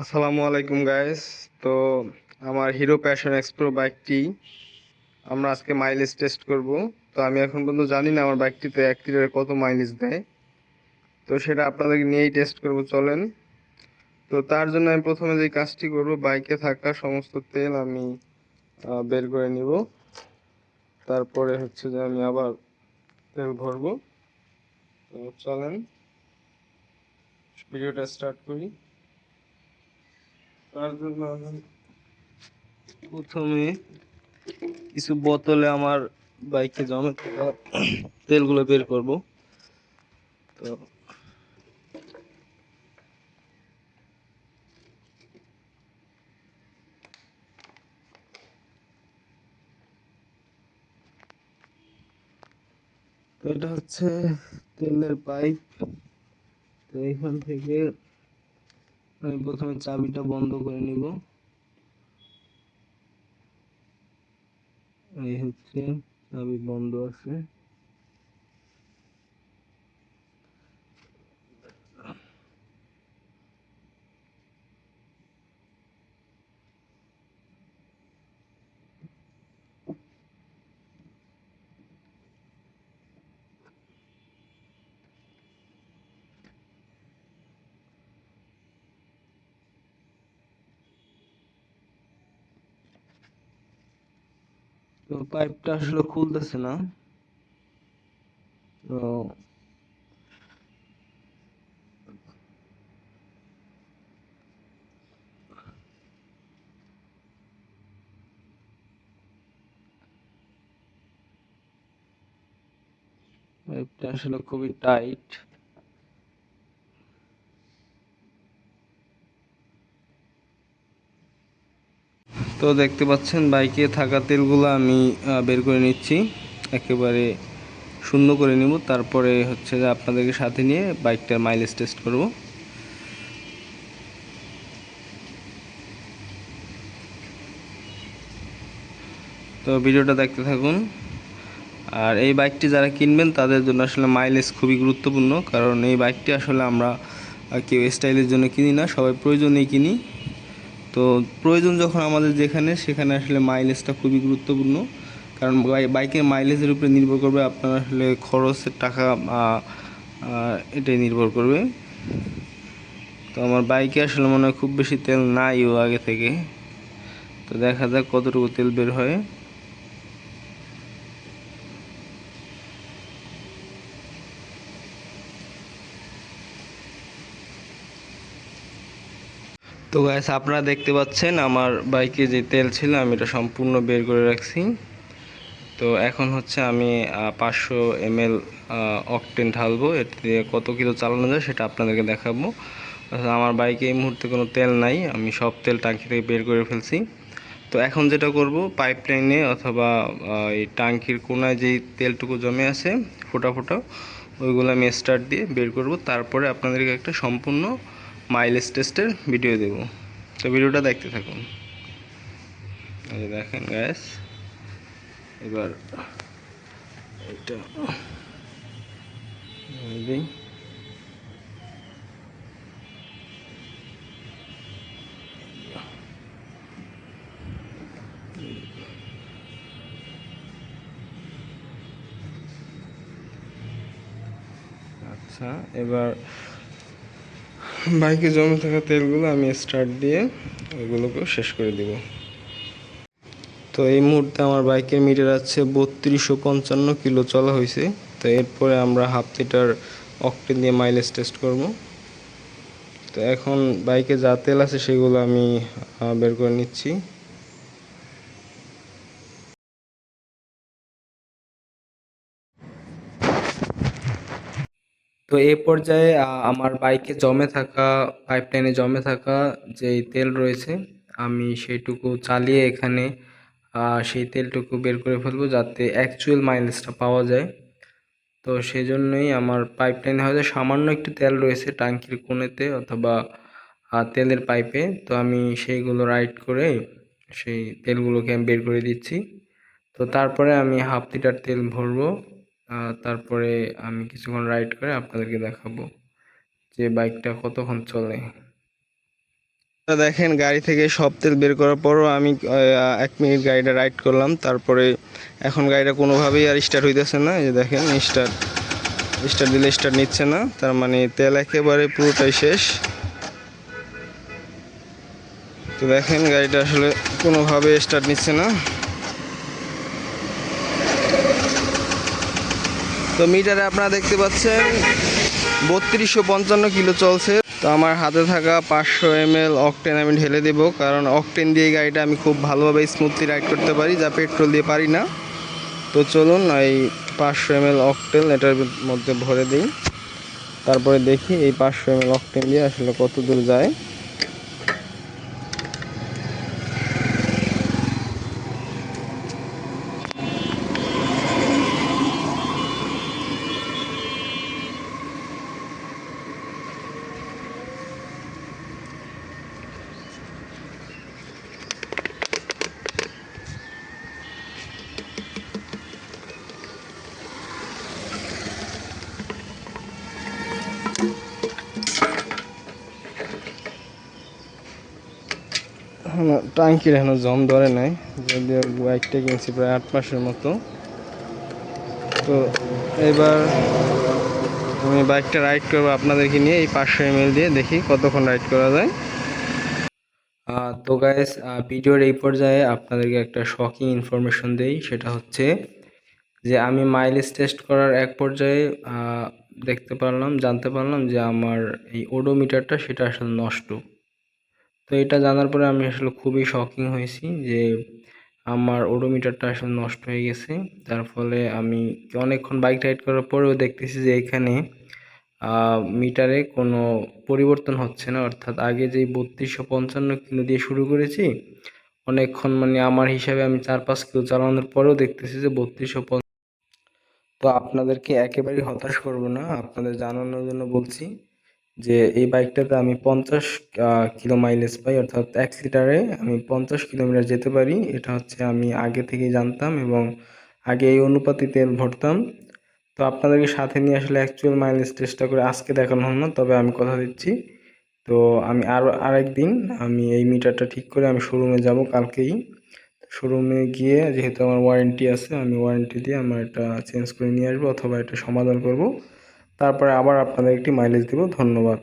আসসালামু আলাইকুম গাইস। তো আমার হিরো প্যাশন এক্সপ্রো বাইকটি আমরা আজকে মাইলেজ টেস্ট করব। তো আমি এখন পর্যন্ত জানি না আমার বাইকটিতে 1 লিটারে কত মাইলেজ দেয়। তো সেটা আপনাদেরকে নিয়েই টেস্ট করব, চলেন। তো তার জন্য আমি প্রথমে যে কাজটি করব, বাইকে থাকা সমস্ত তেল আমি বের করে নিব। তারপরে হচ্ছে যে আমি আবার তেল ভরবো। তো চলেন ভিডিওটা স্টার্ট করি। তার জন্য আমি প্রথমে কিছু বোতলে আমার বাইকে জমে থাকা তেলগুলো বের করব। তো তো এটা হচ্ছে তেলের পাইপ। তো এখান থেকে আমি প্রথমে চাবিটা বন্ধ করে নিব। এই হচ্ছে চাবি বন্ধ আছে। তো পাইপটা আসলে খুলতেছে না। তো পাইপটা আসলে খুবই টাইট। তো দেখতে পাচ্ছেন বাইকে থাকা তেলগুলো আমি বের করে নিচ্ছি, একেবারে শূন্য করে নিব। তারপরে হচ্ছে যে আপনাদেরকে সাথে নিয়ে বাইকটার মাইলেজ টেস্ট করব। তো ভিডিওটা দেখতে থাকুন। আর এই বাইকটি যারা কিনবেন তাদের জন্য আসলে মাইলেজ খুবই গুরুত্বপূর্ণ, কারণ এই বাইকটি আসলে আমরা কেউ স্টাইলের জন্য কিনি না, সবাই প্রয়োজনেই কিনি। তো প্রয়োজন যখন আমাদের যেখানে, সেখানে আসলে মাইলেজটা খুবই গুরুত্বপূর্ণ, কারণ বাইকের মাইলেজের উপরে নির্ভর করবে আপনার আসলে খরচের টাকা, এটাই নির্ভর করবে। তো আমার বাইকে আসলে মনে হয় খুব বেশি তেল নাইও আগে থেকে। তো দেখা যাক কতটুকু তেল বের হয়। তো গাইস, আপনারা দেখতে পাচ্ছেন আমার বাইকে যে তেল ছিল আমি এটা সম্পূর্ণ বের করে রাখছি। তো এখন হচ্ছে আমি 500 ml অকটেন ঢালবো। এতে দিয়ে কত কিলো চালানো যায় সেটা আপনাদেরকে দেখাবো। আমার বাইকে এই মুহূর্তে কোনো তেল নাই, আমি সব তেল ট্যাঙ্কি থেকে বের করে ফেলছি। তো এখন যেটা করব, পাইপ লাইনে অথবা এই ট্যাঙ্কির কোনায় যেই তেলটুকু জমে আছে ফোটা ফোটা, ওইগুলো আমি স্টার্ট দিয়ে বের করব। তারপরে আপনাদেরকে একটা সম্পূর্ণ মাইলেজ টেস্টের ভিডিও দেব। তো ভিডিওটা দেখতে থাকুন। এই দেখেন গ্যাস, এবার এটা দিই। আচ্ছা, এবার বাইকে জমে থাকা তেলগুলো আমি স্টার্ট দিয়ে ওইগুলোকেও শেষ করে দিব। তো এই মুহূর্তে আমার বাইকের মিটার আছে 3255 কিলো চলা হয়েছে। তো এরপরে আমরা হাফ লিটার অকটেন দিয়ে মাইলেজ টেস্ট করব। তো এখন বাইকে যা তেল আছে সেগুলো আমি বের করে নিচ্ছি। তো এই পর্যায়ে আমার বাইকে জমে থাকা, পাইপলাইনে জমে থাকা যেই তেল রয়েছে, আমি সেইটুকু চালিয়ে এখানে সেই তেলটুকু বের করে ফেলবো, যাতে অ্যাকচুয়াল মাইলেজটা পাওয়া যায়। তো সেই জন্যই আমার পাইপলাইনে হয়তো সামান্য একটু তেল রয়েছে ট্যাঙ্কির কোণেতে অথবা তেলের পাইপে। তো আমি সেইগুলো রাইড করে সেই তেলগুলোকে আমি বের করে দিচ্ছি। তো তারপরে আমি হাফ লিটার তেল ভরবো। তারপরে আমি কিছুক্ষণ রাইড করে আপনাদেরকে দেখাবো যে বাইকটা কতক্ষণ চলে। দেখেন গাড়ি থেকে সব তেল বের করার পরও আমি 1 মিনিট গাড়িটা রাইড করলাম, তারপরে এখন গাড়িটা কোনোভাবেই আর স্টার্ট হইতেছে না। এই যে দেখেন স্টার্ট স্টার্ট দিলে স্টার্ট নিচ্ছে না, তার মানে তেল একেবারে পুরোটাই শেষ। তো দেখেন গাড়িটা আসলে কোনোভাবে স্টার্ট নিচ্ছে না। তো মিটারে আপনারা দেখতে পাচ্ছেন 3255 কিলো চলছে। তো আমার হাতে থাকা 500 ml অকটেন আমি ঢেলে দেবো, কারণ অকটেন দিয়ে গাড়িটা আমি খুব ভালোভাবে স্মুথলি রাইড করতে পারি, যা পেট্রোল দিয়ে পারি না। তো চলুন এই 500 ml অকটেন এটার মধ্যে ভরে দিই, তারপরে দেখি এই 500 ml অকটেন দিয়ে আসলে কত দূর যায়। টাঙ্কির এখনো জম ধরে নাই, যদিও বাইকটা কিনছি প্রায় 8 মাসের মতো। তো এবার আমি বাইকটা রাইড করবো আপনাদেরকে নিয়ে এই 500 ml দিয়ে, দেখি কতক্ষণ রাইড করা যায়। তো গাইস, ভিডিওর এই পর্যায়ে আপনাদেরকে একটা শকিং ইনফরমেশন দেই, সেটা হচ্ছে যে আমি মাইলেজ টেস্ট করার এক পর্যায়ে জানতে পারলাম যে আমার এই ওডোমিটারটা সেটা আসলে নষ্ট। তো এটা জানার পরে আমি আসলে খুবই শকিং হয়েছি যে আমার ওডোমিটারটা আসলে নষ্ট হয়ে গেছে। যার ফলে আমি অনেকক্ষণ বাইক রাইড করার পরেও দেখতেছি যে এখানে মিটারে কোনো পরিবর্তন হচ্ছে না, অর্থাৎ আগে যেই 3255 কিলো দিয়ে শুরু করেছি, অনেকক্ষণ মানে আমার হিসাবে আমি 4-5 কিলো চালানোর পরেও দেখতেছি যে 3250। তো আপনাদেরকে একেবারেই হতাশ করব না, আপনাদের জানানোর জন্য বলছি যে এই বাইকটাতে আমি 50 কিলো মাইলেজ পাই, অর্থাৎ 1 লিটারে আমি 50 কিলোমিটার যেতে পারি। এটা হচ্ছে আমি আগে থেকেই জানতাম এবং আগে এই অনুপাতে তেল ভরতাম। তো আপনাদেরকে সাথে নিয়ে আসলে অ্যাকচুয়াল মাইলেজ চেষ্টা করে আজকে দেখানো হলো না, তবে আমি কথা দিচ্ছি। তো আমি আরেকদিন আমি এই মিটারটা ঠিক করে আমি শোরুমে যাব কালকেই। শোরুমে গিয়ে যেহেতু আমার ওয়ারেন্টি আছে, আমি ওয়ারেন্টি দিয়ে আমার এটা চেঞ্জ করে নিয়ে আসবো অথবা এটা সমাধান করব, তারপরে আবার আপনাদের একটি মাইলেজ দেবো। ধন্যবাদ।